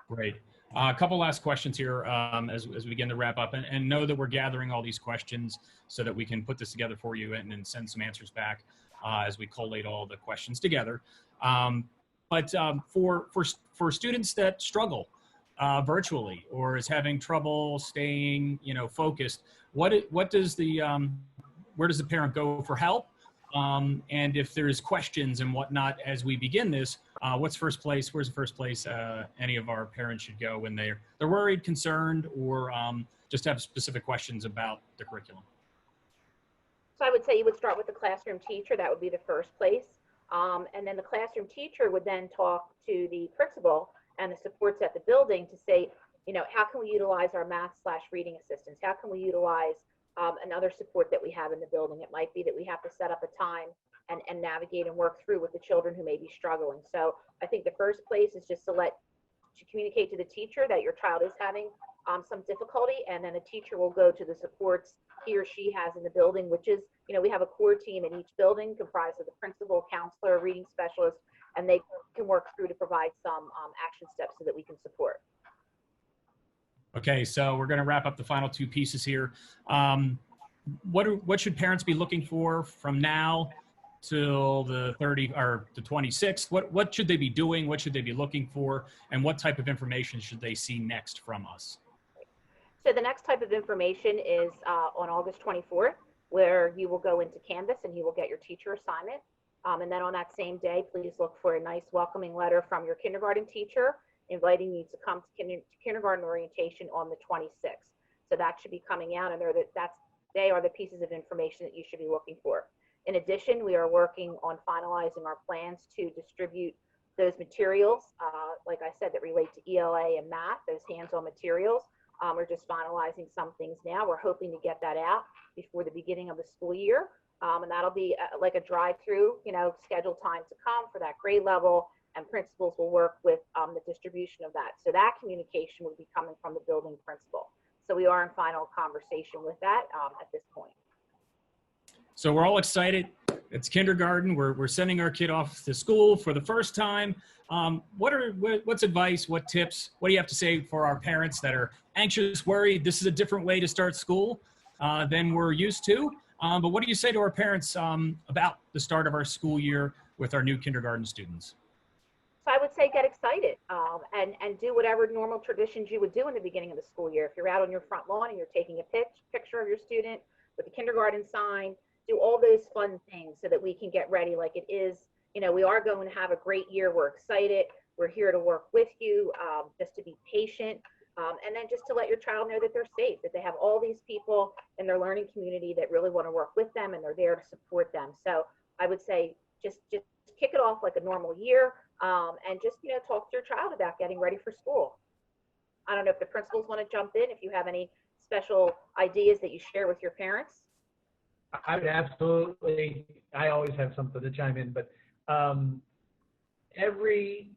Speaker 1: Great. A couple last questions here as we begin to wrap up, and know that we're gathering all these questions so that we can put this together for you and send some answers back as we collate all the questions together. But for students that struggle virtually or is having trouble staying, focused, what does the where does the parent go for help? And if there's questions and whatnot as we begin this, what's first place? Where's the first place any of our parents should go when they're worried, concerned, or just have specific questions about the curriculum?
Speaker 2: So I would say you would start with the classroom teacher. That would be the first place. And then the classroom teacher would then talk to the principal and the supports at the building to say, how can we utilize our math/reading assistants? How can we utilize another support that we have in the building? It might be that we have to set up a time and navigate and work through with the children who may be struggling. So I think the first place is just to communicate to the teacher that your child is having some difficulty, and then the teacher will go to the supports he or she has in the building, which is, we have a core team in each building comprised of the principal, counselor, reading specialist, and they can work through to provide some action steps so that we can support.
Speaker 1: Okay, so we're going to wrap up the final two pieces here. What should parents be looking for from now till the 26th? What should they be doing? What should they be looking for? And what type of information should they see next from us?
Speaker 2: So the next type of information is on August 24th, where you will go into Canvas and you will get your teacher assignment. And then on that same day, please look for a nice welcoming letter from your kindergarten teacher inviting you to come to kindergarten orientation on the 26th. So that should be coming out, and they are the pieces of information that you should be looking for. In addition, we are working on finalizing our plans to distribute those materials, like I said, that relate to ELA and math, those hands-on materials. We're just finalizing some things now. We're hoping to get that out before the beginning of the school year. And that'll be like a drive-through, scheduled time to come for that grade level, and principals will work with the distribution of that. So that communication will be coming from the building principal. So we are in final conversation with that at this point.
Speaker 1: So we're all excited. It's kindergarten. We're sending our kid off to school for the first time. What's advice? What tips? What do you have to say for our parents that are anxious, worried? This is a different way to start school than we're used to. But what do you say to our parents about the start of our school year with our new kindergarten students?
Speaker 2: So I would say get excited and do whatever normal traditions you would do in the beginning of the school year. If you're out on your front lawn and you're taking a picture of your student with the kindergarten sign, do all those fun things so that we can get ready like it is. We are going to have a great year. We're excited. We're here to work with you, just to be patient. And then just to let your child know that they're safe, that they have all these people in their learning community that really want to work with them and they're there to support them. So I would say just kick it off like a normal year. And just, talk to your child about getting ready for school. I don't know if the principals want to jump in, if you have any special ideas that you share with your parents.
Speaker 3: I would absolutely, I always have something to chime in, but every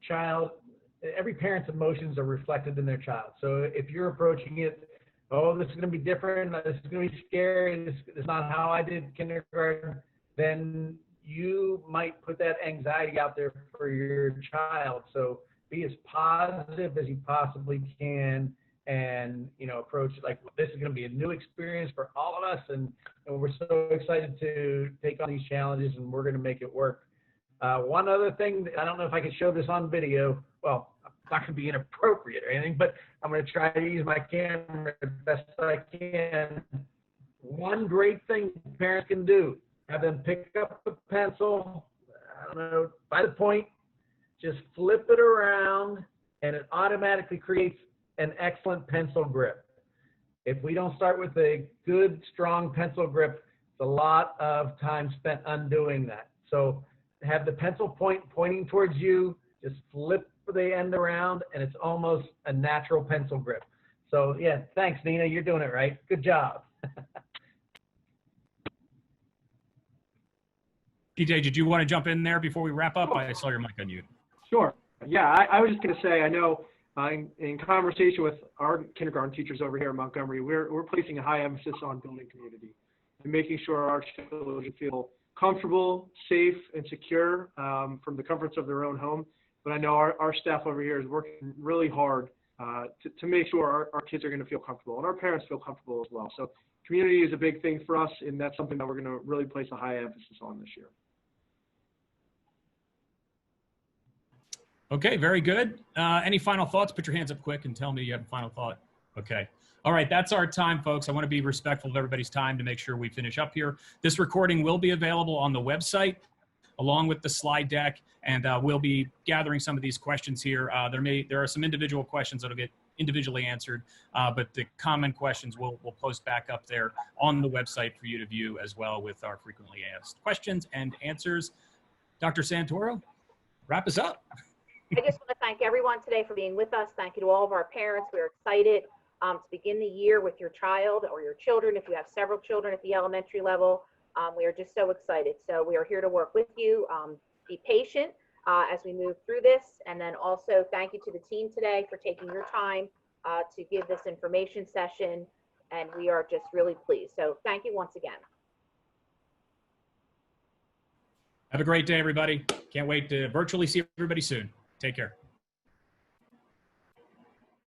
Speaker 3: parent's emotions are reflected in their child. So if you're approaching it oh, this is going to be different, this is going to be scary, this is not how I did kindergarten, then you might put that anxiety out there for your child. So be as positive as you possibly can, and approach it like this is going to be a new experience for all of us, and we're so excited to take on these challenges, and we're going to make it work. One other thing, I don't know if I can show this on video. Well, I'm not going to be inappropriate or anything, but I'm going to try to use my camera as best I can. One great thing parents can do: have them pick up a pencil, I don't know, by the point, just flip it around, and it automatically creates an excellent pencil grip. If we don't start with a good, strong pencil grip, it's a lot of time spent undoing that. So have the pencil point pointing towards you, just flip the end around, and it's almost a natural pencil grip. So yeah, thanks, Nina, you're doing it right. Good job.
Speaker 1: PJ, did you want to jump in there before we wrap up? I saw your mic on you.
Speaker 5: Sure. Yeah, I was just going to say, I know in conversation with our kindergarten teachers over here in Montgomery, we're placing a high emphasis on building community and making sure our children feel comfortable, safe, and secure from the comforts of their own home. But I know our staff over here is working really hard to make sure our kids are going to feel comfortable, and our parents feel comfortable as well. So community is a big thing for us, and that's something that we're going to really place a high emphasis on this year.
Speaker 1: Okay, very good. Any final thoughts? Put your hands up quick and tell me you have a final thought. Okay. All right, that's our time, folks. I want to be respectful of everybody's time to make sure we finish up here. This recording will be available on the website along with the slide deck, and we'll be gathering some of these questions here. There are some individual questions that'll get individually answered, but the common questions we'll post back up there on the website for you to view as well, with our frequently asked questions and answers. Dr. Santoro, wrap us up.
Speaker 2: I just want to thank everyone today for being with us. Thank you to all of our parents. We're excited to begin the year with your child or your children. If you have several children at the elementary level, we are just so excited. So we are here to work with you. Be patient as we move through this. And then also thank you to the team today for taking your time to give this information session. And we are just really pleased. So thank you once again.
Speaker 1: Have a great day, everybody. Can't wait to virtually see everybody soon. Take care.